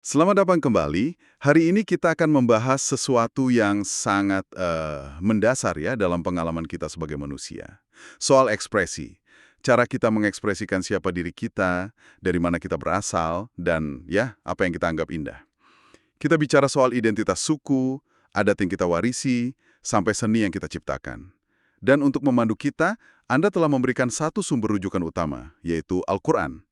Selamat datang kembali. Hari ini kita akan membahas sesuatu yang sangat mendasar ya dalam pengalaman kita sebagai manusia. Soal ekspresi. Cara kita mengekspresikan siapa diri kita, dari mana kita berasal, dan ya, apa yang kita anggap indah. Kita bicara soal identitas suku, adat yang kita warisi, sampai seni yang kita ciptakan. Dan untuk memandu kita, Anda telah memberikan satu sumber rujukan utama, yaitu Al-Quran.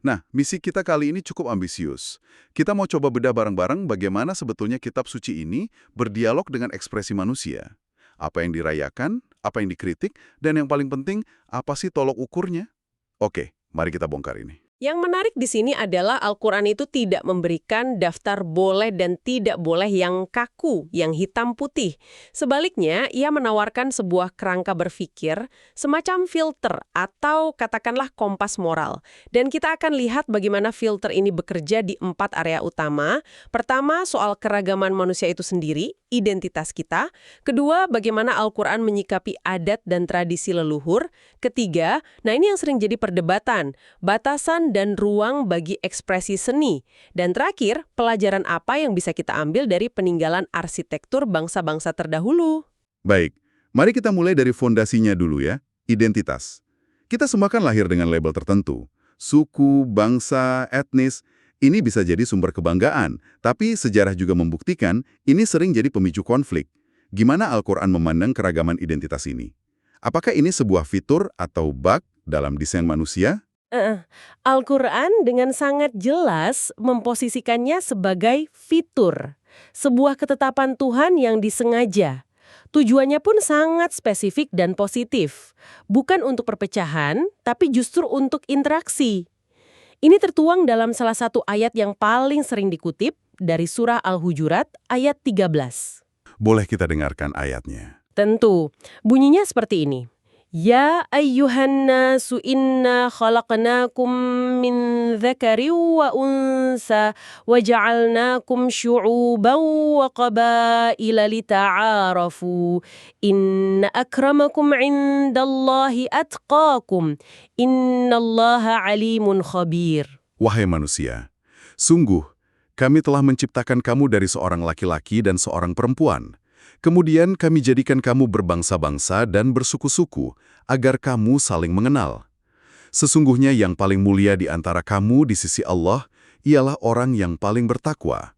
Nah, misi kita kali ini cukup ambisius. Kita mau coba bedah bareng-bareng bagaimana sebetulnya kitab suci ini berdialog dengan ekspresi manusia. Apa yang dirayakan, apa yang dikritik, dan yang paling penting, apa sih tolok ukurnya? Oke, mari kita bongkar ini. Yang menarik di sini adalah Al-Quran itu tidak memberikan daftar boleh dan tidak boleh yang kaku, yang hitam putih. Sebaliknya, ia menawarkan sebuah kerangka berpikir, semacam filter atau katakanlah kompas moral. Dan kita akan lihat bagaimana filter ini bekerja di 4 area utama. Pertama, soal keragaman manusia itu sendiri, identitas kita. Kedua, bagaimana Al-Quran menyikapi adat dan tradisi leluhur. Ketiga, nah ini yang sering jadi perdebatan, batasan dan ruang bagi ekspresi seni. Dan terakhir, pelajaran apa yang bisa kita ambil dari peninggalan arsitektur bangsa-bangsa terdahulu? Baik, mari kita mulai dari fondasinya dulu ya, identitas. Kita semua kan lahir dengan label tertentu. Suku, bangsa, etnis, ini bisa jadi sumber kebanggaan, tapi sejarah juga membuktikan ini sering jadi pemicu konflik. Gimana Al-Quran memandang keragaman identitas ini? Apakah ini sebuah fitur atau bug dalam desain manusia? Al-Quran dengan sangat jelas memposisikannya sebagai fitur, sebuah ketetapan Tuhan yang disengaja. Tujuannya pun sangat spesifik dan positif, bukan untuk perpecahan, tapi justru untuk interaksi. Ini tertuang dalam salah satu ayat yang paling sering dikutip dari surah Al-Hujurat ayat 13. Boleh kita dengarkan ayatnya. Tentu, bunyinya seperti ini. Ya ayyuhan nasu inna khalaqnakum min dzakari wa unsa wa ja'alnakum syu'uban wa qabaila lita'arafu. Inna akramakum indallahi atqakum. Innallaha alimun khabir. Wahai manusia, sungguh, kami telah menciptakan kamu dari seorang laki-laki dan seorang perempuan. Kemudian kami jadikan kamu berbangsa-bangsa dan bersuku-suku, agar kamu saling mengenal. Sesungguhnya yang paling mulia di antara kamu di sisi Allah, ialah orang yang paling bertakwa.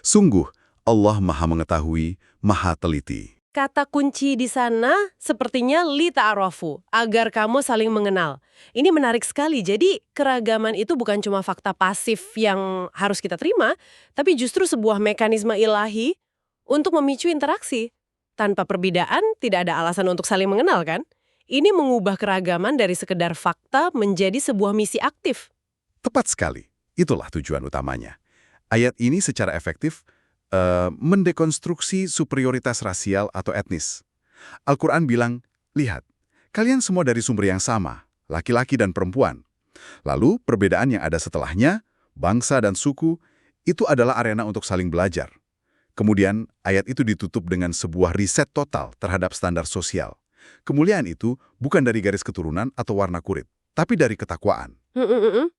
Sungguh, Allah Maha Mengetahui, Maha Teliti. Kata kunci di sana sepertinya li ta'arafu, agar kamu saling mengenal. Ini menarik sekali. Jadi keragaman itu bukan cuma fakta pasif yang harus kita terima, tapi justru sebuah mekanisme ilahi untuk memicu interaksi. Tanpa perbedaan, tidak ada alasan untuk saling mengenal, kan? Ini mengubah keragaman dari sekedar fakta menjadi sebuah misi aktif. Tepat sekali, itulah tujuan utamanya. Ayat ini secara efektif mendekonstruksi superioritas rasial atau etnis. Al-Quran bilang, lihat, kalian semua dari sumber yang sama, laki-laki dan perempuan. Lalu perbedaan yang ada setelahnya, bangsa dan suku, itu adalah arena untuk saling belajar. Kemudian ayat itu ditutup dengan sebuah riset total terhadap standar sosial. Kemuliaan itu bukan dari garis keturunan atau warna kulit, tapi dari ketakwaan.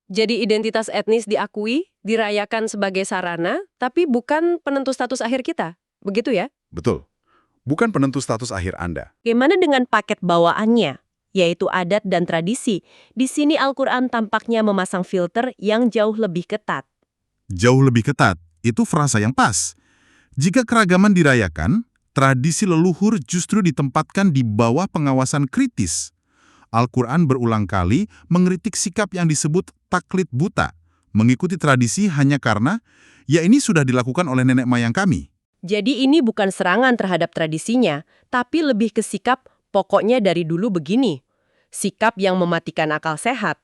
Jadi identitas etnis diakui, dirayakan sebagai sarana, tapi bukan penentu status akhir kita. Begitu ya? Betul, bukan penentu status akhir Anda. Bagaimana dengan paket bawaannya, yaitu adat dan tradisi? Di sini Al-Quran tampaknya memasang filter yang jauh lebih ketat. Jauh lebih ketat, itu frasa yang pas. Jika keragaman dirayakan, tradisi leluhur justru ditempatkan di bawah pengawasan kritis. Al-Quran berulang kali mengkritik sikap yang disebut taklid buta, mengikuti tradisi hanya karena, ya ini sudah dilakukan oleh nenek moyang kami. Jadi ini bukan serangan terhadap tradisinya, tapi lebih ke sikap pokoknya dari dulu begini. Sikap yang mematikan akal sehat.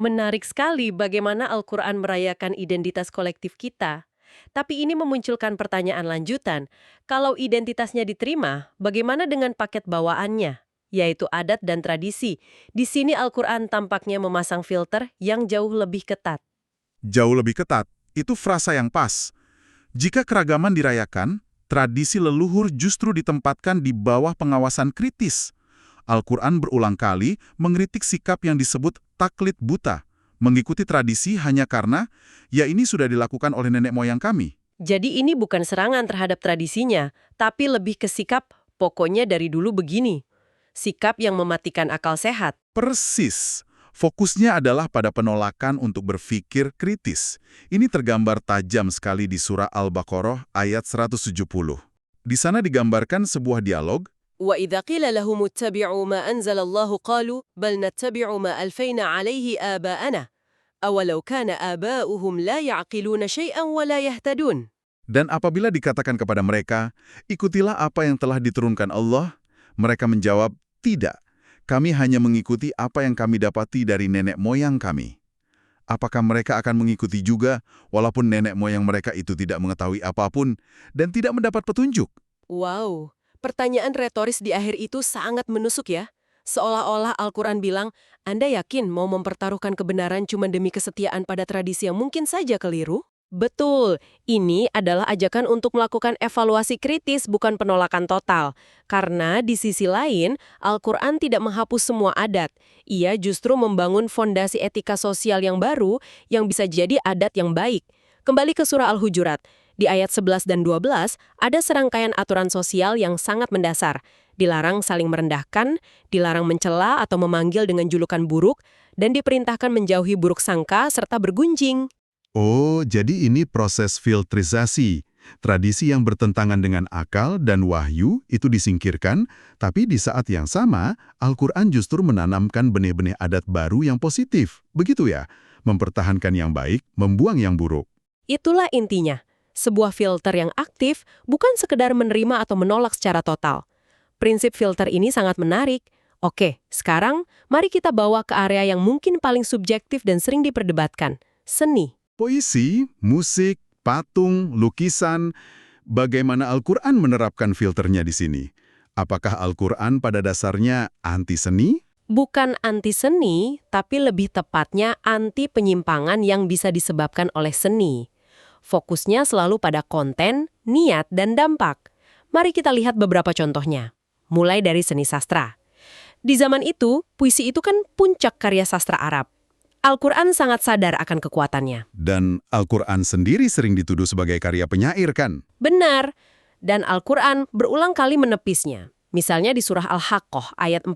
Menarik sekali bagaimana Al-Quran merayakan identitas kolektif kita. Tapi ini memunculkan pertanyaan lanjutan. Kalau identitasnya diterima, bagaimana dengan paket bawaannya? Yaitu adat dan tradisi. Di sini Al-Quran tampaknya memasang filter yang jauh lebih ketat. Jauh lebih ketat, itu frasa yang pas. Jika keragaman dirayakan, tradisi leluhur justru ditempatkan di bawah pengawasan kritis. Al-Quran berulang kali mengkritik sikap yang disebut taklid buta, mengikuti tradisi hanya karena, ya ini sudah dilakukan oleh nenek moyang kami. Jadi ini bukan serangan terhadap tradisinya, tapi lebih ke sikap pokoknya dari dulu begini. Sikap yang mematikan akal sehat. Persis. Fokusnya adalah pada penolakan untuk berpikir kritis. Ini tergambar tajam sekali di surah Al-Baqarah ayat 170. Di sana digambarkan sebuah dialog. وَإِذَا قِيلَ لَهُمُ اتَّبِعُوا مَا أَنزَلَ اللَّهُ قَالُوا بَلْ نَتَّبِعُ مَا أَلْفَيْنَا عَلَيْهِ آبَاءَنَا أَوَلَوْ كَانَ آبَاؤُهُمْ لَا يَعْقِلُونَ شَيْئًا وَلَا يَهْتَدُونَ. Dan apabila dikatakan kepada mereka, ikutilah apa yang telah diturunkan Allah, mereka menjawab, tidak. Kami hanya mengikuti apa yang kami dapati dari nenek moyang kami. Apakah mereka akan mengikuti juga, walaupun nenek moyang mereka itu tidak mengetahui apapun dan tidak mendapat petunjuk? Wow, pertanyaan retoris di akhir itu sangat menusuk ya. Seolah-olah Al-Quran bilang, Anda yakin mau mempertaruhkan kebenaran cuma demi kesetiaan pada tradisi yang mungkin saja keliru? Betul, ini adalah ajakan untuk melakukan evaluasi kritis bukan penolakan total. Karena di sisi lain, Al-Quran tidak menghapus semua adat. Ia justru membangun fondasi etika sosial yang baru yang bisa jadi adat yang baik. Kembali ke surah Al-Hujurat. Di ayat 11 dan 12, ada serangkaian aturan sosial yang sangat mendasar. Dilarang saling merendahkan, dilarang mencela atau memanggil dengan julukan buruk, dan diperintahkan menjauhi buruk sangka serta bergunjing. Oh, jadi ini proses filterisasi. Tradisi yang bertentangan dengan akal dan wahyu itu disingkirkan, tapi di saat yang sama, Al-Quran justru menanamkan benih-benih adat baru yang positif. Begitu ya, mempertahankan yang baik, membuang yang buruk. Itulah intinya. Sebuah filter yang aktif bukan sekedar menerima atau menolak secara total. Prinsip filter ini sangat menarik. Oke, sekarang mari kita bawa ke area yang mungkin paling subjektif dan sering diperdebatkan, seni. Puisi, musik, patung, lukisan, bagaimana Al-Quran menerapkan filternya di sini? Apakah Al-Quran pada dasarnya anti seni? Bukan anti seni, tapi lebih tepatnya anti penyimpangan yang bisa disebabkan oleh seni. Fokusnya selalu pada konten, niat, dan dampak. Mari kita lihat beberapa contohnya. Mulai dari seni sastra. Di zaman itu, puisi itu kan puncak karya sastra Arab. Al-Quran sangat sadar akan kekuatannya. Dan Al-Quran sendiri sering dituduh sebagai karya penyair kan? Benar. Dan Al-Quran berulang kali menepisnya. Misalnya di surah Al-Haqqah ayat 41,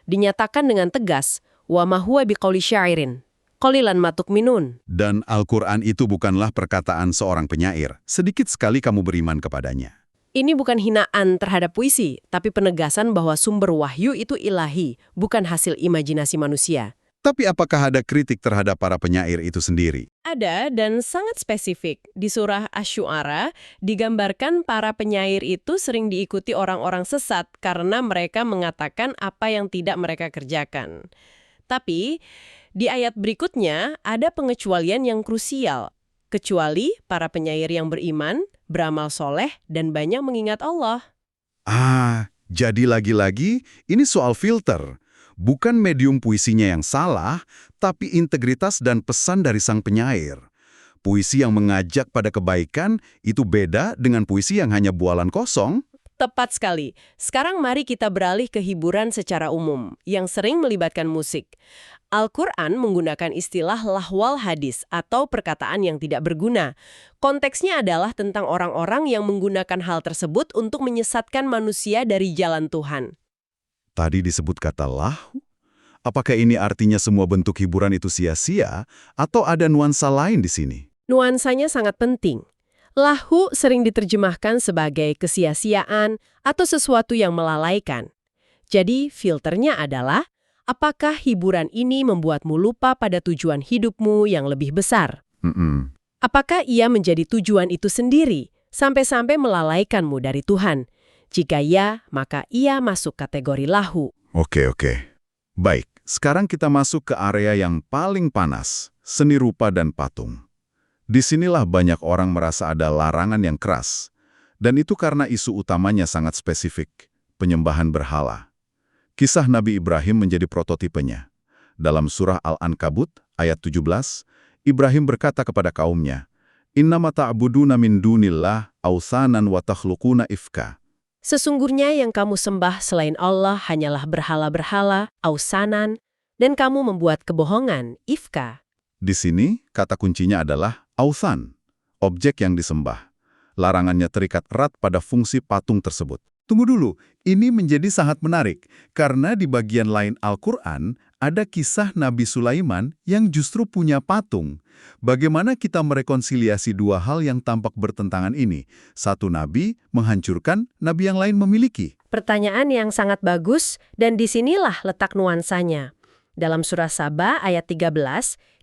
dinyatakan dengan tegas, wa ma huwa biqauli syairin, qalilan ma tu'minun. Dan Al-Quran itu bukanlah perkataan seorang penyair. Sedikit sekali kamu beriman kepadanya. Ini bukan hinaan terhadap puisi, tapi penegasan bahwa sumber wahyu itu ilahi, bukan hasil imajinasi manusia. Tapi apakah ada kritik terhadap para penyair itu sendiri? Ada dan sangat spesifik. Di surah Asy-Syu'ara digambarkan para penyair itu sering diikuti orang-orang sesat karena mereka mengatakan apa yang tidak mereka kerjakan. Tapi di ayat berikutnya ada pengecualian yang krusial. Kecuali para penyair yang beriman, beramal soleh, dan banyak mengingat Allah. Jadi lagi-lagi ini soal filter. Bukan medium puisinya yang salah, tapi integritas dan pesan dari sang penyair. Puisi yang mengajak pada kebaikan itu beda dengan puisi yang hanya bualan kosong. Tepat sekali. Sekarang mari kita beralih ke hiburan secara umum, yang sering melibatkan musik. Al-Quran menggunakan istilah lahwal hadis atau perkataan yang tidak berguna. Konteksnya adalah tentang orang-orang yang menggunakan hal tersebut untuk menyesatkan manusia dari jalan Tuhan. Tadi disebut kata lahu. Apakah ini artinya semua bentuk hiburan itu sia-sia atau ada nuansa lain di sini? Nuansanya sangat penting. Lahu sering diterjemahkan sebagai kesia-siaan atau sesuatu yang melalaikan. Jadi filternya adalah, apakah hiburan ini membuatmu lupa pada tujuan hidupmu yang lebih besar? Apakah ia menjadi tujuan itu sendiri, sampai-sampai melalaikanmu dari Tuhan? Jika ya, maka ia masuk kategori lahu. Oke. Baik, Sekarang kita masuk ke area yang paling panas, seni rupa dan patung. Disinilah banyak orang merasa ada larangan yang keras. Dan itu karena isu utamanya sangat spesifik, penyembahan berhala. Kisah Nabi Ibrahim menjadi prototipenya. Dalam surah Al-Ankabut, ayat 17, Ibrahim berkata kepada kaumnya, "Innama ta'buduna min dunillah awthanan wa takhluquna ifka." Sesungguhnya yang kamu sembah selain Allah hanyalah berhala-berhala, ausanan, dan kamu membuat kebohongan, ifka. Di sini, kata kuncinya adalah awthan, objek yang disembah. Larangannya terikat erat pada fungsi patung tersebut. Tunggu dulu, ini menjadi sangat menarik, karena di bagian lain Al-Quran ada kisah Nabi Sulaiman yang justru punya patung. Bagaimana kita merekonsiliasi dua hal yang tampak bertentangan ini? Satu nabi menghancurkan, nabi yang lain memiliki. Pertanyaan yang sangat bagus, dan disinilah letak nuansanya. Dalam surah Saba ayat 13,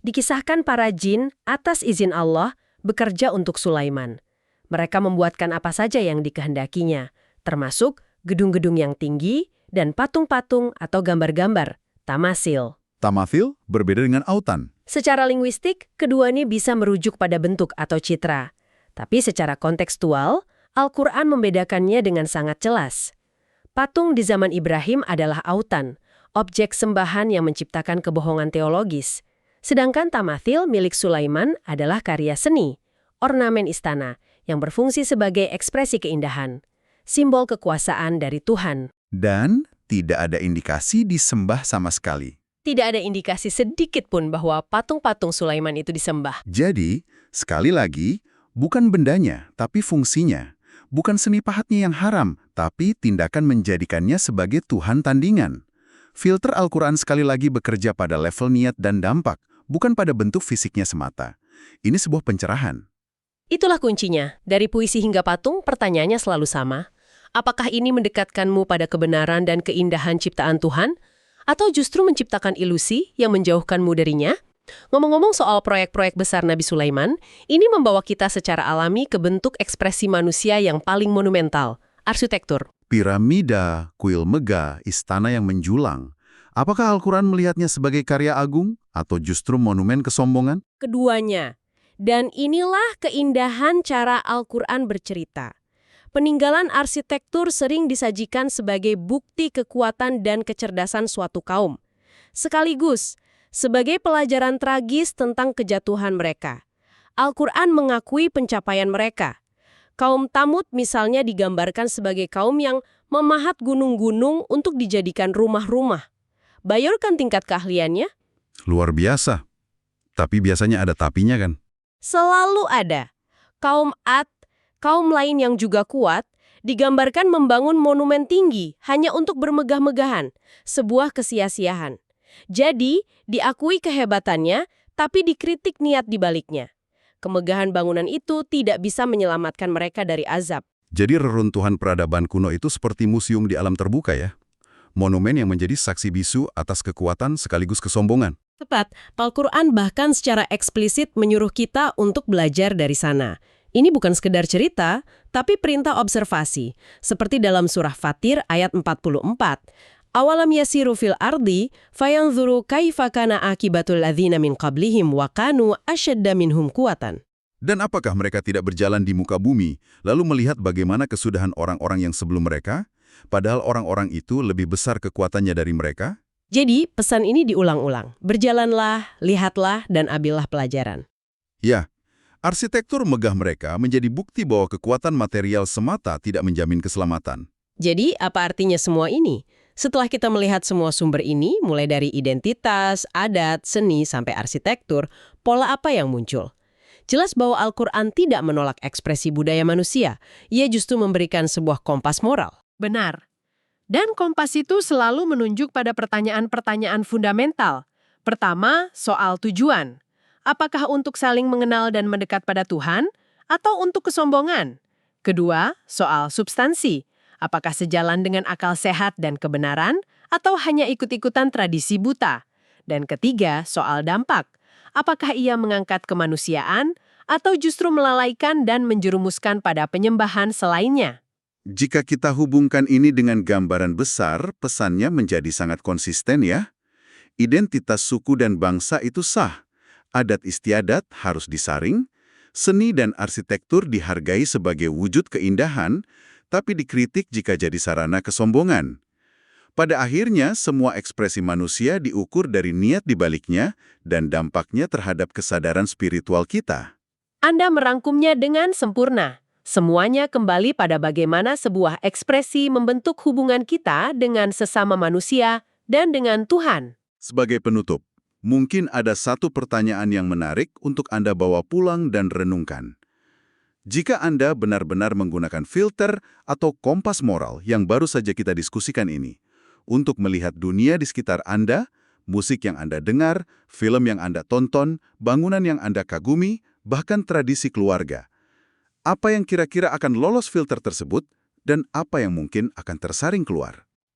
dikisahkan para jin atas izin Allah bekerja untuk Sulaiman. Mereka membuatkan apa saja yang dikehendakinya, termasuk gedung-gedung yang tinggi dan patung-patung atau gambar-gambar, tamasil. Tamathil berbeda dengan autan. Secara linguistik, keduanya bisa merujuk pada bentuk atau citra. Tapi secara kontekstual, Al-Quran membedakannya dengan sangat jelas. Patung di zaman Ibrahim adalah autan, objek sembahan yang menciptakan kebohongan teologis. Sedangkan tamathil milik Sulaiman adalah karya seni, ornamen istana, yang berfungsi sebagai ekspresi keindahan, simbol kekuasaan dari Tuhan. Dan tidak ada indikasi disembah sama sekali. Tidak ada indikasi sedikit pun bahwa patung-patung Sulaiman itu disembah. Jadi, sekali lagi, bukan bendanya, tapi fungsinya. Bukan seni pahatnya yang haram, tapi tindakan menjadikannya sebagai Tuhan tandingan. Filter Al-Quran sekali lagi bekerja pada level niat dan dampak, bukan pada bentuk fisiknya semata. Ini sebuah pencerahan. Itulah kuncinya. Dari puisi hingga patung, pertanyaannya selalu sama. Apakah ini mendekatkanmu pada kebenaran dan keindahan ciptaan Tuhan? Atau justru menciptakan ilusi yang menjauhkanmu darinya? Ngomong-ngomong soal proyek-proyek besar Nabi Sulaiman, ini membawa kita secara alami ke bentuk ekspresi manusia yang paling monumental, arsitektur. Piramida, kuil megah, istana yang menjulang. Apakah Al-Quran melihatnya sebagai karya agung atau justru monumen kesombongan? Keduanya. Dan inilah keindahan cara Al-Quran bercerita. Peninggalan arsitektur sering disajikan sebagai bukti kekuatan dan kecerdasan suatu kaum. Sekaligus, sebagai pelajaran tragis tentang kejatuhan mereka. Al-Quran mengakui pencapaian mereka. Kaum Thamud misalnya digambarkan sebagai kaum yang memahat gunung-gunung untuk dijadikan rumah-rumah. Bayangkan tingkat keahliannya? Luar biasa. Tapi biasanya ada tapinya kan? Selalu ada. Kaum Ad, kaum lain yang juga kuat, digambarkan membangun monumen tinggi hanya untuk bermegah-megahan, sebuah kesia-siaan. Jadi, diakui kehebatannya, tapi dikritik niat di baliknya. Kemegahan bangunan itu tidak bisa menyelamatkan mereka dari azab. Jadi reruntuhan peradaban kuno itu seperti museum di alam terbuka ya? Monumen yang menjadi saksi bisu atas kekuatan sekaligus kesombongan. Tepat, Al-Quran bahkan secara eksplisit menyuruh kita untuk belajar dari sana. Ini bukan sekedar cerita, tapi perintah observasi. Seperti dalam surah Fatir ayat 44. Awalam yasiru fil ardi, fayanzuru kaifa kana akibatul ladzina min qablihim wa kanu asyadda minhum quwatan. Dan apakah mereka tidak berjalan di muka bumi, lalu melihat bagaimana kesudahan orang-orang yang sebelum mereka? Padahal orang-orang itu lebih besar kekuatannya dari mereka? Jadi, pesan ini diulang-ulang. Berjalanlah, lihatlah, dan ambillah pelajaran. Ya, arsitektur megah mereka menjadi bukti bahwa kekuatan material semata tidak menjamin keselamatan. Jadi, apa artinya semua ini? Setelah kita melihat semua sumber ini, mulai dari identitas, adat, seni, sampai arsitektur, pola apa yang muncul? Jelas bahwa Al-Quran tidak menolak ekspresi budaya manusia. Ia justru memberikan sebuah kompas moral. Benar. Dan kompas itu selalu menunjuk pada pertanyaan-pertanyaan fundamental. Pertama, soal tujuan. Apakah untuk saling mengenal dan mendekat pada Tuhan, atau untuk kesombongan? Kedua, soal substansi. Apakah sejalan dengan akal sehat dan kebenaran, atau hanya ikut-ikutan tradisi buta? Dan ketiga, soal dampak. Apakah ia mengangkat kemanusiaan, atau justru melalaikan dan menjerumuskan pada penyembahan selainnya? Jika kita hubungkan ini dengan gambaran besar, pesannya menjadi sangat konsisten ya. Identitas suku dan bangsa itu sah. Adat istiadat harus disaring, seni dan arsitektur dihargai sebagai wujud keindahan, tapi dikritik jika jadi sarana kesombongan. Pada akhirnya, semua ekspresi manusia diukur dari niat di baliknya dan dampaknya terhadap kesadaran spiritual kita. Anda merangkumnya dengan sempurna. Semuanya kembali pada bagaimana sebuah ekspresi membentuk hubungan kita dengan sesama manusia dan dengan Tuhan. Sebagai penutup, mungkin ada satu pertanyaan yang menarik untuk Anda bawa pulang dan renungkan. Jika Anda benar-benar menggunakan filter atau kompas moral yang baru saja kita diskusikan ini, untuk melihat dunia di sekitar Anda, musik yang Anda dengar, film yang Anda tonton, bangunan yang Anda kagumi, bahkan tradisi keluarga, apa yang kira-kira akan lolos filter tersebut dan apa yang mungkin akan tersaring keluar?